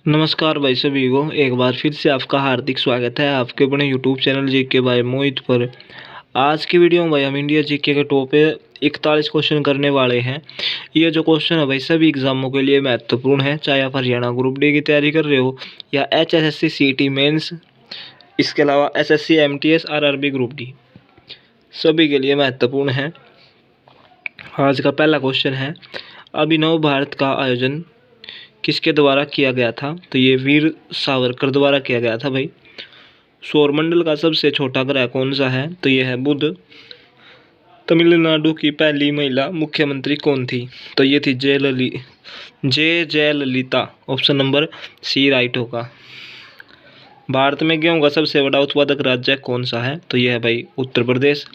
नमस्कार भाई सभी को एक बार फिर से आपका हार्दिक स्वागत है आपके अपने यूट्यूब चैनल जीके बाय मोहित पर। आज की वीडियो में भाई हम इंडिया जीके के टॉप 41 क्वेश्चन करने वाले हैं। ये जो क्वेश्चन है भाई सभी एग्जामों के लिए महत्वपूर्ण है, चाहे आप हरियाणा ग्रुप डी की तैयारी कर रहे हो या HSSC CT मेंस, इसके अलावा SSC MTS RRB group D, सभी के लिए महत्वपूर्ण है। आज का पहला क्वेश्चन है, अभिनव भारत का आयोजन किसके द्वारा किया गया था? तो ये वीर सावरकर द्वारा किया गया था भाई। सौरमंडल का सबसे छोटा ग्रह कौन सा है? तो ये है बुध। तमिलनाडु की पहली महिला मुख्यमंत्री कौन थी? तो ये थी Jayalalithaa. Option number C right होगा। भारत में गेहूं का सबसे बड़ा उत्पादक राज्य कौन सा है? तो यह है भाई उत्तर प्रदेश।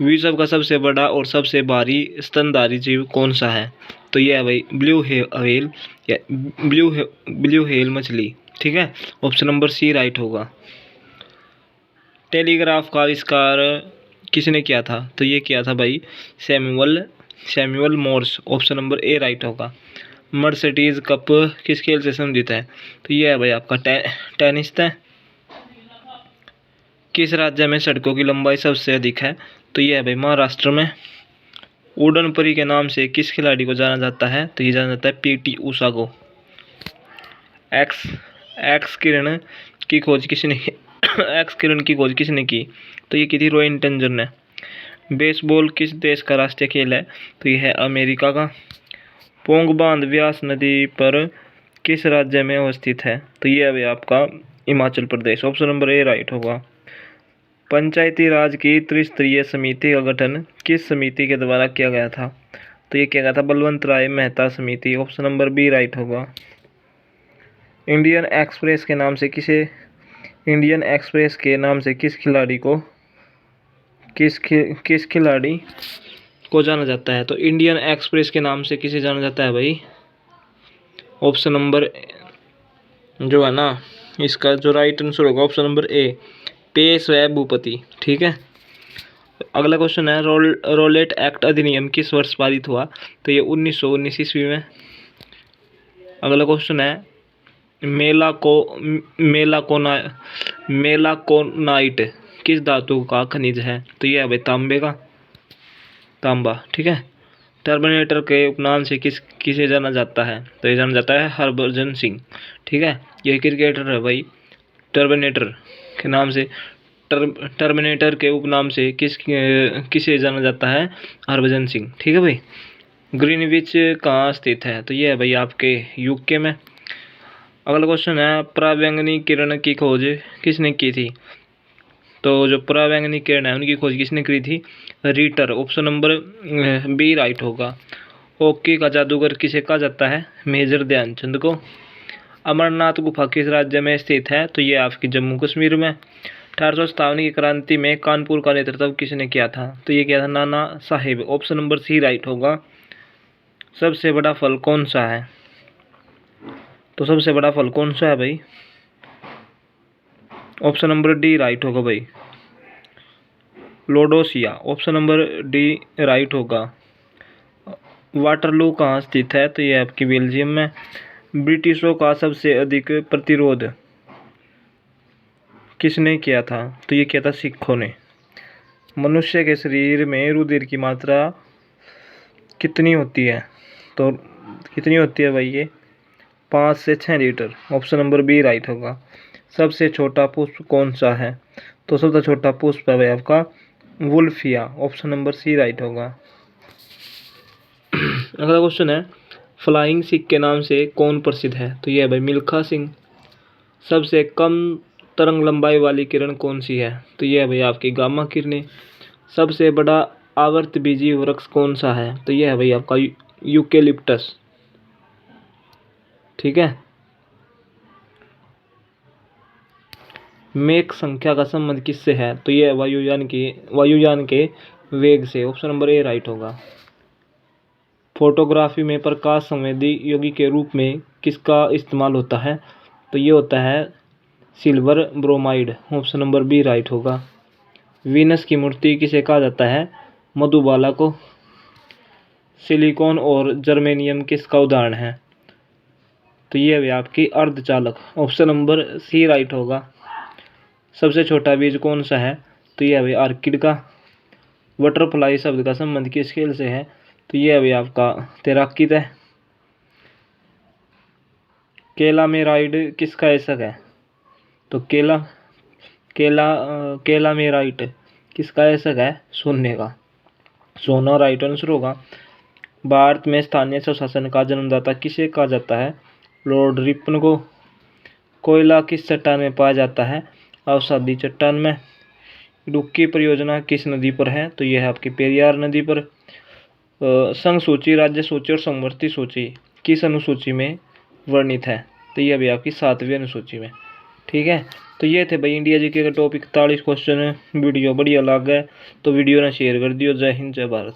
विश्व का सबसे बड़ा और सबसे भारी स्तनधारी जीव कौन सा है? तो यह है भाई ब्लू व्हेल या ब्लू व्हेल मछली। ठीक है, ऑप्शन नंबर सी राइट होगा। टेलीग्राफ का आविष्कार किसने किया था? तो ये किया था भाई Samuel Morse. Option number A right होगा। मर्सिडीज कप किस खेल से संबंधित है? तो ये है भाई आपका टेनिस है। किस राज्य में सड़कों की लंबाई सबसे अधिक है? तो ये है भाई महाराष्ट्र में। उड़न परी के नाम से किस खिलाड़ी को जाना जाता है? तो ये जाना जाता है PT ऊषा को। एक्स किरण की खोज किसने एक्स किरण की खोज किसने की? तो ये की थी रोइन टेंजर ने। बेसबॉल किस देश का राष्ट्रीय खेल है? तो ये है अमेरिका का। पोंग बांध व्यास नदी पर किस राज्य में अवस्थित है? तो ये है भाई आपका Himachal Pradesh. Option number A right होगा। पंचायती राज की त्रिस्तरीय समिति का गठन किस समिति के द्वारा किया गया था? तो ये किया गया था बलवंत राय मेहता समिति। ऑप्शन नंबर बी राइट होगा। इंडियन एक्सप्रेस के नाम से किस खिलाड़ी को जाना जाता है? तो इंडियन एक्सप्रेस के नाम से किसे जाना जाता है भाई? ऑप्शन नंबर जो है ना, इसका जो राइट आंसर होगा ऑप्शन नंबर ए, पेशवा भूपति। ठीक है, अगला क्वेश्चन है, रोलेट एक्ट अधिनियम किस वर्ष पारित हुआ? तो ये 1919 ईस्वी में। अगला क्वेश्चन है, मेलाकोनाइट किस धातु का खनिज है? तो ये है भाई तांबा। ठीक है, टर्मिनेटर के उपनाम से किसे जाना जाता है? तो ये जाना जाता है हरभजन सिंह। ठीक है, ये क्रिकेटर है भाई। टर्मिनेटर के नाम से टर्मिनेटर के उपनाम से किसे जाना जाता है? हरभजन सिंह। ठीक है भाई। ग्रीनविच कहाँ स्थित है? तो ये है भाई आपके UK में। अगला क्वेश्चन है, परावैंगनी किरण की खोज किसने की थी? तो जो परावैंगनी किरण है उनकी खोज किसने की थी? Reuter. Option number B right होगा। हॉकी का जादूगर किसे कहा जाता है? मेजर ध्यानचंद को। अमरनाथ गुफा किस राज्य में स्थित है? तो ये आपकी जम्मू कश्मीर में। 1857 की क्रांति में कानपुर का नेतृत्व किसने किया था? तो ये किया था Nana Saheb. Option number C right होगा। सबसे बड़ा फल कौन सा है? तो सबसे बड़ा फल कौन सा है भाई? ऑप्शन नंबर डी राइट होगा भाई, Lodoicea. Option number D right होगा। वाटरलू कहाँ स्थित है? तो ये आपकी बेल्जियम में। ब्रिटिशों का सबसे अधिक प्रतिरोध किसने किया था? तो ये किया था सिखों ने। मनुष्य के शरीर में रुधिर की मात्रा कितनी होती है? तो कितनी होती है भाई? ये 5 से 6 litre. Option number B right होगा। सबसे छोटा पुष्प कौन सा है? तो सबसे छोटा पुष्प है भाई आपका Wolffia. Option number C right होगा। अगला क्वेश्चन है, फ्लाइंग सिख के नाम से कौन प्रसिद्ध है? तो यह है भाई मिल्खा सिंह। सबसे कम तरंग लंबाई वाली किरण कौन सी है? तो यह है भाई आपकी गामा किरणें। सबसे बड़ा आवर्तबीजी वृक्ष कौन सा है? तो यह है भाई आपका यूकेलिप्टस। ठीक है, मेक संख्या का संबंध किससे है? तो यह वायुयान के वेग से। ऑप्शन नंबर ए राइट होगा। फोटोग्राफी में प्रकाश संवेदी यौगिक के रूप में किसका इस्तेमाल होता है? तो ये होता है silver bromide. Option number B right होगा। वीनस की मूर्ति किसे कहा जाता है? मधुबाला को। सिलिकॉन और जर्मेनियम किसका उदाहरण है? तो ये है आपकी अर्धचालक। ऑप्शन नंबर सी राइट होगा। सबसे छोटा बीज कौन सा है? तो ये है भाई आर्किड का। बटरफ्लाई शब्द का संबंध किस खेल से है? तो ये है भाई आपका तैराकी है। केला में राइड किसका ऐसक है? तो केला में राइट किसका ऐसक है? सोने का। सोना राइट आंसर होगा। भारत में स्थानीय स्वशासन का जन्मदाता किसे कहा जाता है? लॉर्ड रिपन को। कोयला किस चट्टान में पाया जाता है? अवसादी चट्टान में। इडुक्की परियोजना किस नदी पर है? तो यह है आपकी पेरियार नदी पर। संघ सूची, राज्य सूची और समवर्ती सूची किस अनुसूची में वर्णित है? तो यह भी आपकी 7वीं अनुसूची में। ठीक है, तो ये थे भाई इंडिया जीके का टॉपिक 41 क्वेश्चन। वीडियो बढ़िया लग गया तो वीडियो ना शेयर कर दियो। जय हिंद, जय भारत।